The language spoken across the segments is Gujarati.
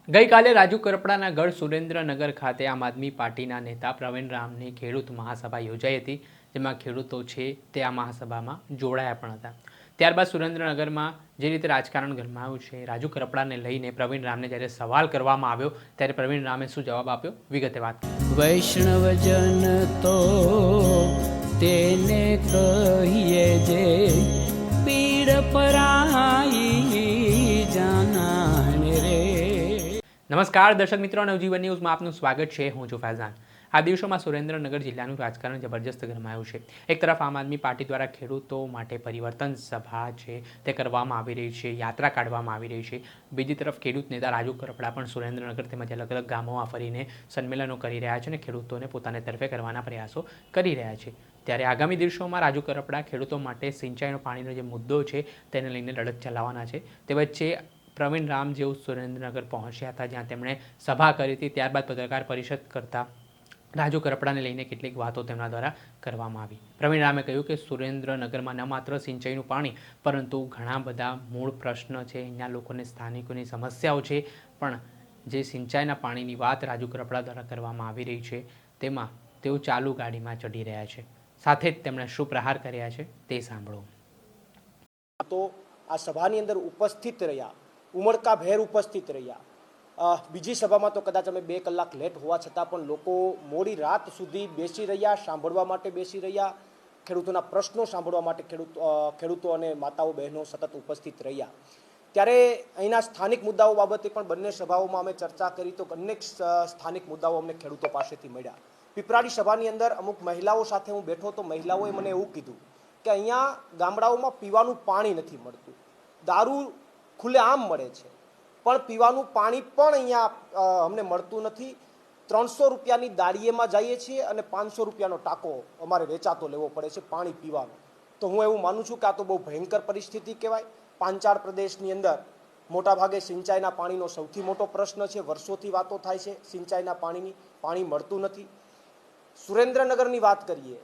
ગઈકાલે રાજુ કરપડાના ગઢ સુરેન્દ્રનગર ખાતે આમ આદમી પાર્ટીના નેતા પ્રવીણ રામની ખેડૂત મહાસભા યોજાઈ હતી, જેમાં ખેડૂતો છે તે આ મહાસભામાં જોડાયા પણ હતા. ત્યારબાદ સુરેન્દ્રનગરમાં જે રીતે રાજકારણ ગરમાયું છે, રાજુ કરપડાને લઈને પ્રવીણ રામને જ્યારે સવાલ કરવામાં આવ્યો ત્યારે પ્રવીણ રામે શું જવાબ આપ્યો, વિગતે વાત. વૈષ્ણવજન તો તેને કહીએ જે પીડ પરાઈ જાનાને રે. નમસ્કાર દર્શક મિત્રો, નવજીવન ન્યૂઝમાં આપનું સ્વાગત છે. હું છું ફૈઝાન. આ દિવસોમાં સુરેન્દ્રનગર જિલ્લાનું રાજકારણ જબરજસ્ત ગરમાયું છે. એક તરફ આમ આદમી પાર્ટી દ્વારા ખેડૂતો માટે પરિવર્તન સભા છે તે કરવામાં આવી રહી છે, યાત્રા કાઢવામાં આવી રહી છે. બીજી તરફ ખેડૂત નેતા રાજુ કરપડા પણ સુરેન્દ્રનગર તેમજ અલગ અલગ ગામોમાં ફરીને સંમેલનો કરી રહ્યા છે અને ખેડૂતોને પોતાને તરફે કરવાના પ્રયાસો કરી રહ્યા છે. ત્યારે આગામી દિવસોમાં રાજુ કરપડા ખેડૂતો માટે સિંચાઈનો પાણીનો જે મુદ્દો છે તેને લઈને લડત ચલાવવાના છે. તે વચ્ચે પ્રવીણ રામ જેઓ સુરેન્દ્રનગર પહોંચ્યા હતા, જ્યાં તેમણે સભા કરી હતી. ત્યારબાદ પત્રકાર પરિષદ કરતા રાજુ કરપડાને લઈને કેટલીક વાતો તેમના દ્વારા કરવામાં આવી. પ્રવીણ રામે કહ્યું કે સુરેન્દ્રનગરમાં ન માત્ર સિંચાઈનું પાણી પરંતુ ઘણા બધા મૂળ પ્રશ્ન છે, અહીંયા લોકોને સ્થાનિકોની સમસ્યાઓ છે, પણ જે સિંચાઈના પાણીની વાત રાજુ કરપડા દ્વારા કરવામાં આવી રહી છે તેમાં તેઓ ચાલુ ગાડીમાં ચઢી રહ્યા છે. સાથે જ તેમણે શું પ્રહાર કર્યા છે તે સાંભળો. તો આ સભાની અંદર ઉપસ્થિત રહ્યા, ઉમળકાભેર ઉપસ્થિત રહ્યા. બીજી સભામાં તો કદાચ અમે 2 કલાક લેટ હોવા છતાં પણ લોકો મોડી રાત સુધી બેસી રહ્યા, સાંભળવા માટે બેસી રહ્યા, ખેડૂતોના પ્રશ્નો સાંભળવા માટે ખેડૂતો અને માતાઓ બહેનો સતત ઉપસ્થિત રહ્યા. ત્યારે અહીંના સ્થાનિક મુદ્દાઓ બાબતે પણ બંને સભાઓમાં અમે ચર્ચા કરી તો અનેક સ્થાનિક મુદ્દાઓ અમને ખેડૂતો પાસેથી મળ્યા. પીપરાડી સભાની અંદર અમુક મહિલાઓ સાથે હું બેઠો તો મહિલાઓએ મને એવું કીધું કે અહીંયા ગામડાઓમાં પીવાનું પાણી નથી મળતું, દારૂ ખુલ્લેઆમ મળે છે, પણ પીવાનું પાણી પણ અહીંયા અમને મળતું નથી. 300 રૂપિયાની દાળીએમાં જઈએ છીએ અને 500 રૂપિયાનો ટાંકો અમારે વેચાતો લેવો પડે છે પાણી પીવાનો. તો હું એવું માનું છું કે આ તો બહુ ભયંકર પરિસ્થિતિ કહેવાય. પાંચાળ પ્રદેશની અંદર મોટાભાગે સિંચાઈના પાણીનો સૌથી મોટો પ્રશ્ન છે. વર્ષોથી વાતો થાય છે સિંચાઈના પાણીની, પાણી મળતું નથી. સુરેન્દ્રનગરની વાત કરીએ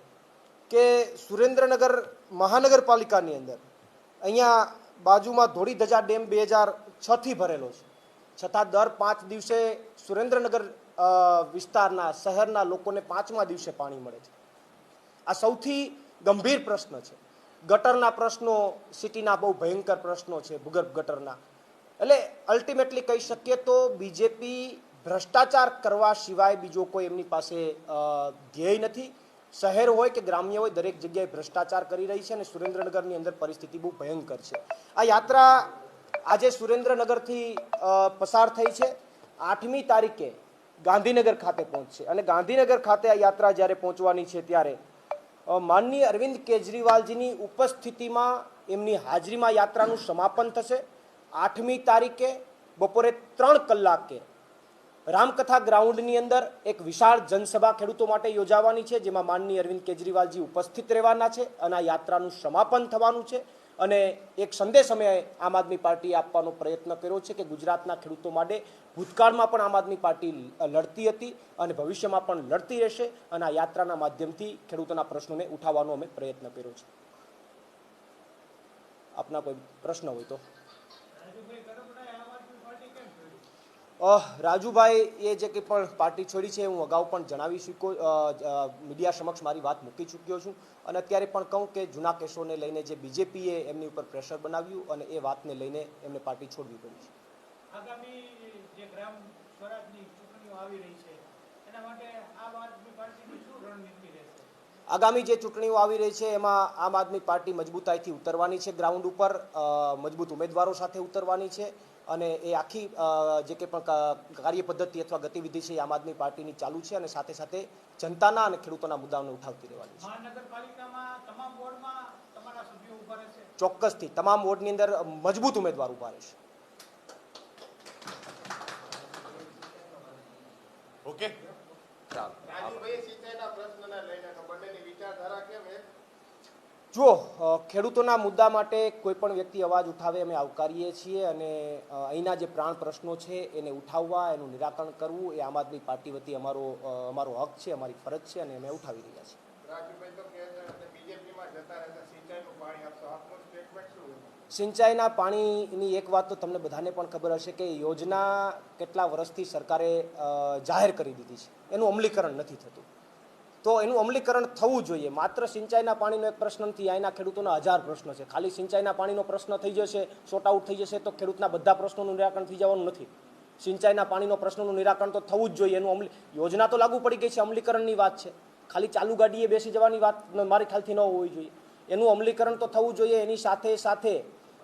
કે સુરેન્દ્રનગર મહાનગરપાલિકાની અંદર અહીંયા બાજુમાં ધોળીધજા ડેમ 2006થી ભરેલો છે, છતાં દર 5 દિવસે સુરેન્દ્રનગર વિસ્તારના શહેરના લોકોને 5મા દિવસે પાણી મળે છે. આ સૌથી ગંભીર પ્રશ્ન છે. ગટરના પ્રશ્નો સિટીના બહુ ભયંકર પ્રશ્નો છે, ભૂગર્ભ ગટરના. એટલે અલ્ટિમેટલી કહી શકીએ તો બીજેપી ભ્રષ્ટાચાર કરવા સિવાય બીજો કોઈ એમની પાસે ધ્યેય નથી. શહેર હોય કે ગ્રામ્ય હોય, દરેક જગ્યાએ ભ્રષ્ટાચાર કરી રહી છે અને સુરેન્દ્રનગરની અંદર પરિસ્થિતિ બહુ ભયંકર છે. આ યાત્રા આજે સુરેન્દ્રનગરથી પસાર થઈ છે. 8મી તારીખે ગાંધીનગર ખાતે પહોંચશે અને ગાંધીનગર ખાતે આ યાત્રા જ્યારે પહોંચવાની છે ત્યારે માનનીય અરવિંદ કેજરીવાલજીની ઉપસ્થિતિમાં એમની હાજરીમાં યાત્રાનું સમાપન થશે. 8મી તારીખે બપોરે 3 કલાકે રામકથા ગ્રાઉન્ડની અંદર એક વિશાળ જનસભા ખેડૂતો માટે યોજાવાની છે, જેમાં માનનીય અરવિંદ કેજરીવાલજી ઉપસ્થિત રહેવાના છે અને આ યાત્રાનું સમાપન થવાનું છે. અને એક સંદેશ અમે આમ આદમી પાર્ટીએ આપવાનો પ્રયત્ન કર્યો છે કે ગુજરાતના ખેડૂતો માટે ભૂતકાળમાં પણ આમ આદમી પાર્ટી લડતી હતી અને ભવિષ્યમાં પણ લડતી રહેશે અને આ યાત્રાના માધ્યમથી ખેડૂતોના પ્રશ્નોને ઉઠાવવાનો અમે પ્રયત્ન કર્યો છે. આપના કોઈ પ્રશ્ન હોય તો. રાજુભાઈ એ જે કંઈ પણ પાર્ટી છોડી છે હું અગાઉ પણ જણાવી મીડિયા સમક્ષ મારી વાત મૂકી ચૂક્યો છું અને અત્યારે પણ કહું કે જૂના કેસોને લઈને જે બીજેપીએ એમની ઉપર પ્રેશર બનાવ્યું અને એ વાતને લઈને એમને પાર્ટી છોડવી પડી છે. આગામી જે ગ્રામ સ્વરાજની ચૂંટણીઓ આવી રહી છે એના માટે આમ આદમી પાર્ટીની શું રણનીતિ રહેશે? આગામી જે ચૂંટણીઓ આવી રહી છે એમાં આમ આદમી પાર્ટી મજબૂતાઈથી ઉતરવાની છે, ગ્રાઉન્ડ ઉપર મજબૂત ઉમેદવારો સાથે ઉતરવાની છે અને એ આખી જે કંઈ પણ કાર્ય પદ્ધતિ અથવા ગતિવિધિ છે એ આમ આદમી પાર્ટીની ચાલુ છે અને સાથે સાથે જનતાના અને ખેડૂતોના મુદ્દાઓને ઉઠાવતી રહેવાની છે. મહાનગરપાલિકામાં તમામ વોર્ડમાં તમારા સભ્યો ઉભા રહેશે? ચોક્કસથી તમામ વોર્ડની અંદર મજબૂત ઉમેદવાર ઉભા રહેશે. ઓકે, જુઓ, ખેડૂતોના મુદ્દા માટે કોઈ પણ વ્યક્તિ અવાજ ઉઠાવે અમે આવકારીએ છીએ અને અહીંના જે પ્રાણ પ્રશ્નો છે એને ઉઠાવવા, એનું નિરાકરણ કરવું એ આમ આદમી પાર્ટી વતી અમારો હક છે, અમારી ફરજ છે અને અમે ઉઠાવી રહ્યા છીએ. સિંચાઈના પાણીની એક વાત તો તમને બધાને પણ ખબર હશે કે યોજના કેટલા વર્ષથી સરકારે જાહેર કરી દીધી છે, એનું અમલીકરણ નથી થતું. તો એનું અમલીકરણ થવું જોઈએ. માત્ર સિંચાઈના પાણીનો એક પ્રશ્ન નથી, અહીંના ખેડૂતોના 1000 પ્રશ્નો છે. ખાલી સિંચાઈના પાણીનો પ્રશ્ન થઈ જશે, સોર્ટ આઉટ થઈ જશે તો ખેડૂતના બધા પ્રશ્નોનું નિરાકરણ થઈ જવાનું નથી. સિંચાઈના પાણીનો પ્રશ્નોનું નિરાકરણ તો થવું જ જોઈએ. એનું યોજના તો લાગુ પડી ગઈ છે, અમલીકરણની વાત છે. ખાલી ચાલુ ગાડીએ બેસી જવાની વાત મારી ખ્યાલથી ન હોવી જોઈએ. એનું અમલીકરણ તો થવું જોઈએ. એની સાથે સાથે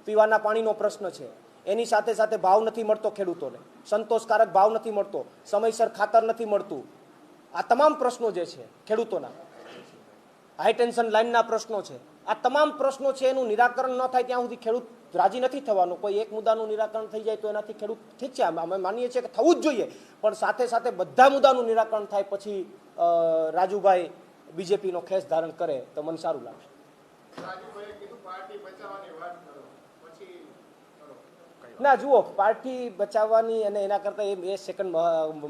પીવાના પાણીનો પ્રશ્ન છે, એની સાથે સાથે ભાવ નથી મળતો ખેડૂતોને, સંતોષકારક ભાવ નથી મળતો, સમયસર ખાતર નથી મળતું. આ તમામ પ્રશ્નો જે છે ખેડૂતોના, હાઈ ટેન્શન લાઇનના પ્રશ્નો છે, આ તમામ પ્રશ્નો છે એનું નિરાકરણ ન થાય ત્યાં સુધી ખેડૂત રાજી નથી થવાનું. કોઈ એક મુદ્દાનું નિરાકરણ થઈ જાય તો એનાથી ખેડૂત ઠીક છે, અમે માનીએ છીએ કે થવું જ જોઈએ, પણ સાથે સાથે બધા મુદ્દાનું નિરાકરણ થાય પછી રાજુભાઈ બીજેપીનો ખેસ ધારણ કરે તો મને સારું લાગશે. ના જુઓ, પાર્ટી બચાવવાની અને એના કરતાં એ સેકન્ડ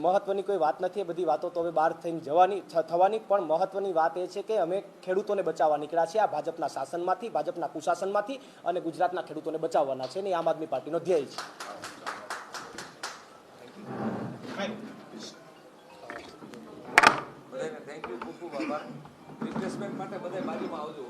મહત્વની કોઈ વાત નથી. એ બધી વાતો તો હવે બહાર થઈને થવાની, પણ મહત્વની વાત એ છે કે અમે ખેડૂતોને બચાવવા નીકળ્યા છીએ આ ભાજપના શાસનમાંથી, ભાજપના કુશાસનમાંથી, અને ગુજરાતના ખેડૂતોને બચાવવાના છે ને આમ આદમી પાર્ટીનો ધ્યેય છે. થેન્ક યુ, ખૂબ ખૂબ આભાર. રિફ્રેશમેન્ટ માટે બધા બાજુમાં આવજો,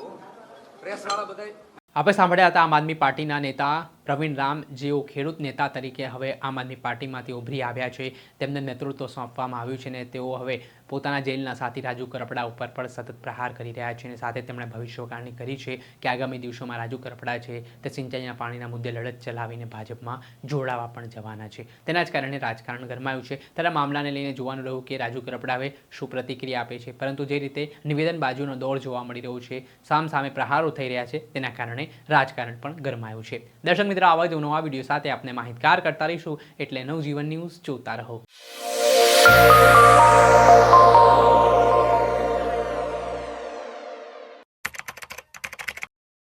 પ્રેસવાળા બધા. આપણે સાંભળ્યા હતા આમ આદમી પાર્ટીના નેતા પ્રવીણ રામ, જેઓ ખેડૂત નેતા તરીકે હવે આમ આદમી પાર્ટીમાંથી ઉભરી આવ્યા છે. તેમને નેતૃત્વ સોંપવામાં આવ્યું છે અને તેઓ હવે પોતાના જેલના સાથી રાજુ કરપડા ઉપર પણ સતત પ્રહાર કરી રહ્યા છે અને સાથે તેમણે ભવિષ્યવાણી કરી છે કે આગામી દિવસોમાં રાજુ કરપડા છે તે સિંચાઈના પાણીના મુદ્દે લડત ચલાવીને ભાજપમાં જોડાવા પણ જવાના છે. તેના જ કારણે રાજકારણ ગરમાયું છે. ત્યારે મામલાને લઈને જોવાનું રહ્યું કે રાજુ કરપડા હવે શું પ્રતિક્રિયા આપે છે, પરંતુ જે રીતે નિવેદન બાજુનો દોર જોવા મળી રહ્યો છે, સામે પ્રહારો થઈ રહ્યા છે, તેના કારણે રાજકારણ પણ ગરમાયું છે. દર્શક મિત્રો, આવા જ નવા વિડીયો સાથે આપણે માહિતગાર કરતા રહીશું, એટલે નવજીવન ન્યૂઝ જોતા રહો.